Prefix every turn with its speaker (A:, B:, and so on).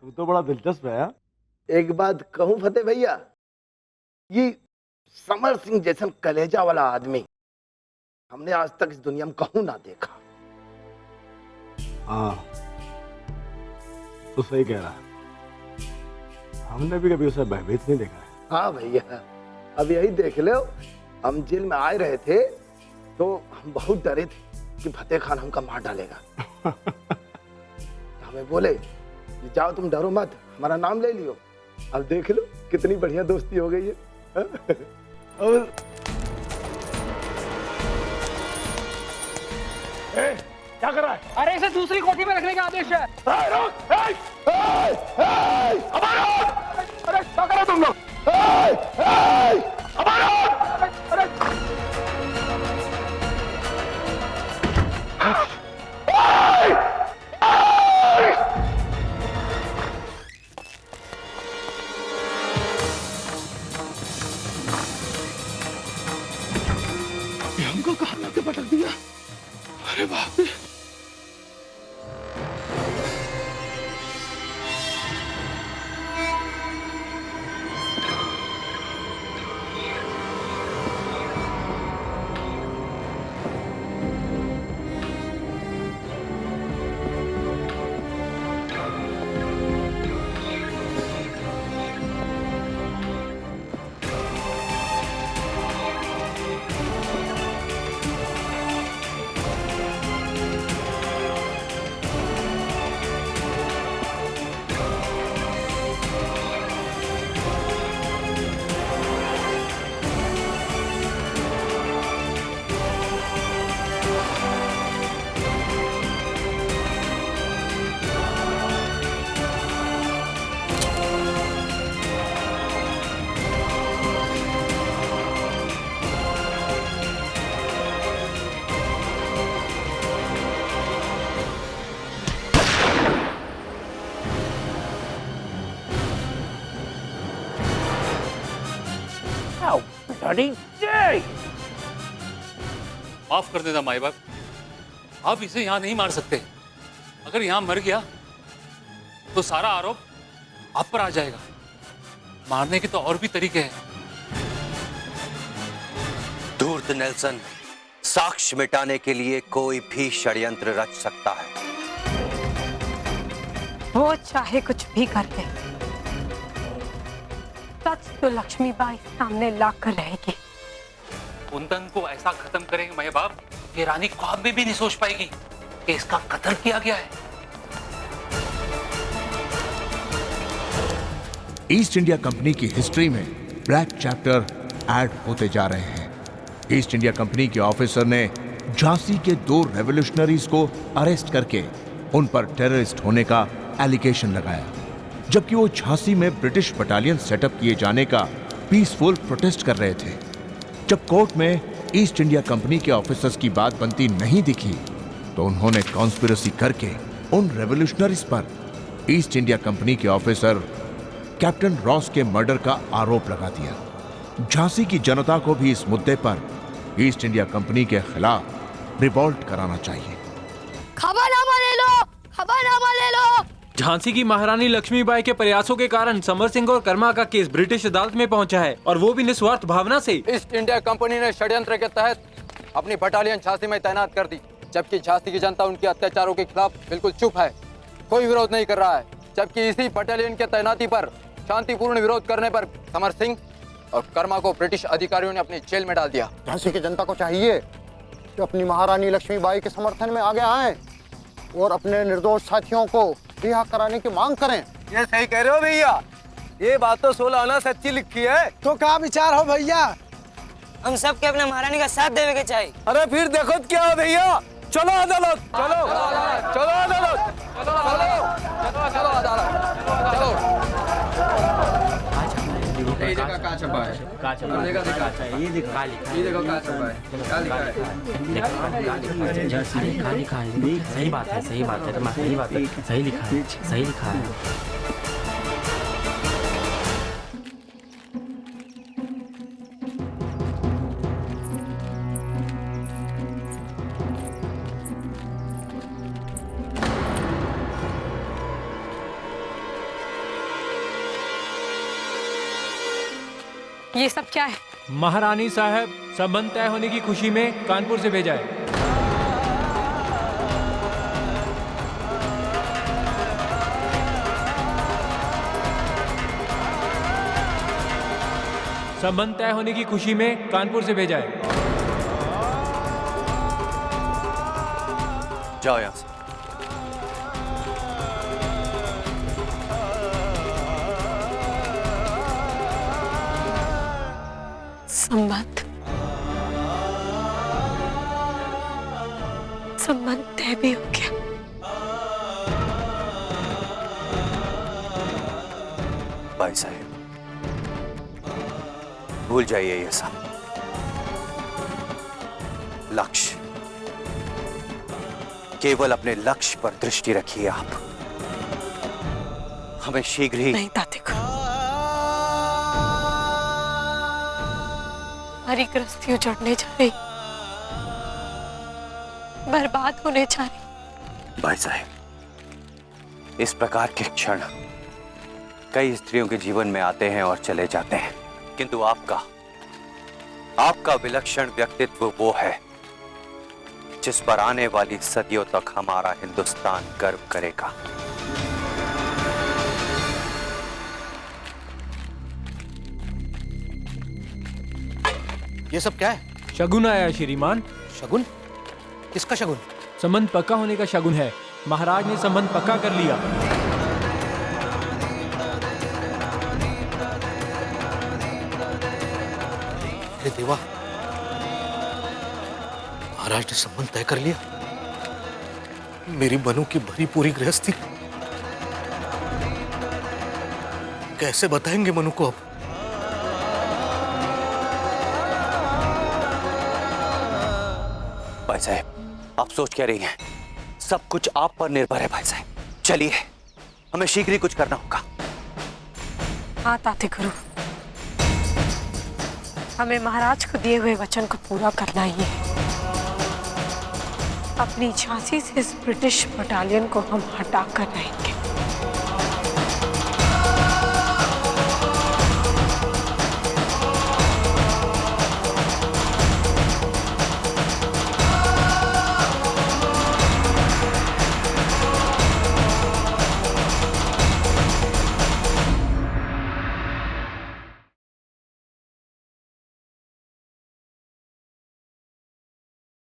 A: तू तो बड़ा दिलचस्प है।
B: एक बात कहूं फतेह भैया, ये समर सिंह जैसा कलेजा वाला आदमी हमने आज तक इस दुनिया में कहूं ना देखा।
A: हाँ, तो सही कह रहा है। हमने भी कभी उसे भयभीत नहीं देखा है।
B: हाँ भैया, अब यही देख लो, हम जेल में आए रहे थे तो हम बहुत डरे थे कि फतेह खान हमका मार डालेगा। हमें बोले कि जाओ तुम डरो मत, हमारा नाम ले लियो। अब देख लो कितनी बढ़िया दोस्ती हो गई है। और क्या कर रहा है?
C: अरे इसे दूसरी कोठी में रखने का आदेश है।
B: अरे क्या कर रहे तुम लोग? हमको कहाँ लाके पटक दिया? अरे बाप रे!
D: माफ कर देना माई बाप, आप इसे यहां नहीं मार सकते। अगर यहां मर गया तो सारा आरोप आप पर आ जाएगा। मारने के तो और भी तरीके हैं।
E: धूर्त नेल्सन, साक्ष्य मिटाने के लिए कोई भी षड्यंत्र रच सकता है।
F: वो चाहे कुछ भी कर ले, सच तो लक्ष्मीबाई सामने लाकर रहेगी।
D: कुंदन को ऐसा खत्म करेंगे माई बाप कि रानी ख्वाब में भी नहीं सोच पाएगी कि इसका कत्ल किया गया है।
G: ईस्ट इंडिया कंपनी की हिस्ट्री में ब्लैक चैप्टर ऐड होते जा रहे हैं। ईस्ट इंडिया कंपनी के ऑफिसर ने झांसी के 2 रेवोल्यूशनरीज को अरेस्ट करके उन पर टेररिस्ट होने का एलिगेशन लगाया, जबकि वो झांसी में ब्रिटिश बटालियन सेटअप किए जाने का पीसफुल प्रोटेस्ट कर रहे थे। जब कोर्ट में ईस्ट इंडिया कंपनी के ऑफिसर्स की बात बनती नहीं दिखी तो उन्होंने कॉन्स्पिरेसी करके उन रेवोल्यूशनरीज पर ईस्ट इंडिया कंपनी के ऑफिसर कैप्टन रॉस के मर्डर का आरोप लगा दिया। झांसी की जनता को भी इस मुद्दे पर ईस्ट इंडिया कंपनी के खिलाफ रिवोल्ट कराना चाहिए।
F: खबरनामा ले लो, खबरनामा ले लो।
C: झांसी की महारानी लक्ष्मीबाई के प्रयासों के कारण समर सिंह और कर्मा का केस ब्रिटिश अदालत में पहुंचा है, और वो भी निस्वार्थ भावना से।
H: ईस्ट इंडिया कंपनी ने षड्यंत्र के तहत अपनी बटालियन झांसी में तैनात कर दी, जबकि झांसी की जनता उनके अत्याचारों के खिलाफ बिल्कुल चुप है, कोई विरोध नहीं कर रहा है। जबकि इसी बटालियन के तैनाती पर शांतिपूर्ण विरोध करने पर समर सिंह और कर्मा को ब्रिटिश अधिकारियों ने अपनी जेल में डाल दिया।
I: झांसी की जनता को चाहिए कि अपनी महारानी लक्ष्मीबाई के समर्थन में आगे आए और अपने निर्दोष साथियों को रिहा कराने की मांग करें।
H: ये सही कह रहे हो भैया, ये बात तो 16 आना सच्ची लिखी है।
J: तो क्या विचार हो भैया?
K: हम सब के अपने महारानी का साथ देवे के चाहिए।
H: अरे फिर देखो क्या हो भैया, चलो अदालत, चलो चलो अदालत, चलो चलो चलो अदालत, चलो। ये देखो का छपा है, देखो ये देखो ये देखो का छपा है, क्या लिखा है?
L: सही लिखा है, सही बात है, सही बात है, सही बात है, सही लिखा है, सही लिखा है।
J: ये सब क्या है?
C: महारानी साहब, संबंध तय होने की खुशी में कानपुर से भेजा है। संबंध तय होने की खुशी में कानपुर से भेजा है।
E: जाओ यहां से।
J: संबंध तय भी हो गया।
E: भाई साहब, भूल जाइए ये सब। लक्ष्य, केवल अपने लक्ष्य पर दृष्टि रखिए आप। हमें शीघ्र ही
J: नहीं ताते गुरु, हमारी गृहस्थी उजड़ने जा रही, बर्बाद होने जा रही।
E: भाई साहब, इस प्रकार के क्षण कई स्त्रियों के जीवन में आते हैं और चले जाते हैं, किंतु आपका विलक्षण व्यक्तित्व वो है जिस पर आने वाली सदियों तक हमारा हिंदुस्तान गर्व करेगा।
M: ये सब क्या है?
C: शगुन आया श्रीमान।
M: शगुन? किसका शगुन?
C: संबंध पक्का होने का शगुन है। महाराज ने संबंध पक्का कर लिया।
M: अरे देवा, महाराज ने संबंध तय कर लिया। मेरी मनु की भरी पूरी गृहस्थी कैसे बताएंगे मनु को अब?
E: भाई साहब, आप सोच क्या रही हैं? सब कुछ आप पर निर्भर है भाई साहब। चलिए, हमें शीघ्र ही कुछ करना होगा।
J: हाँ ताते गुरु, हमें महाराज को दिए हुए वचन को पूरा करना ही है। अपनी झांसी से इस ब्रिटिश बटालियन को हम हटा कर रहेंगे।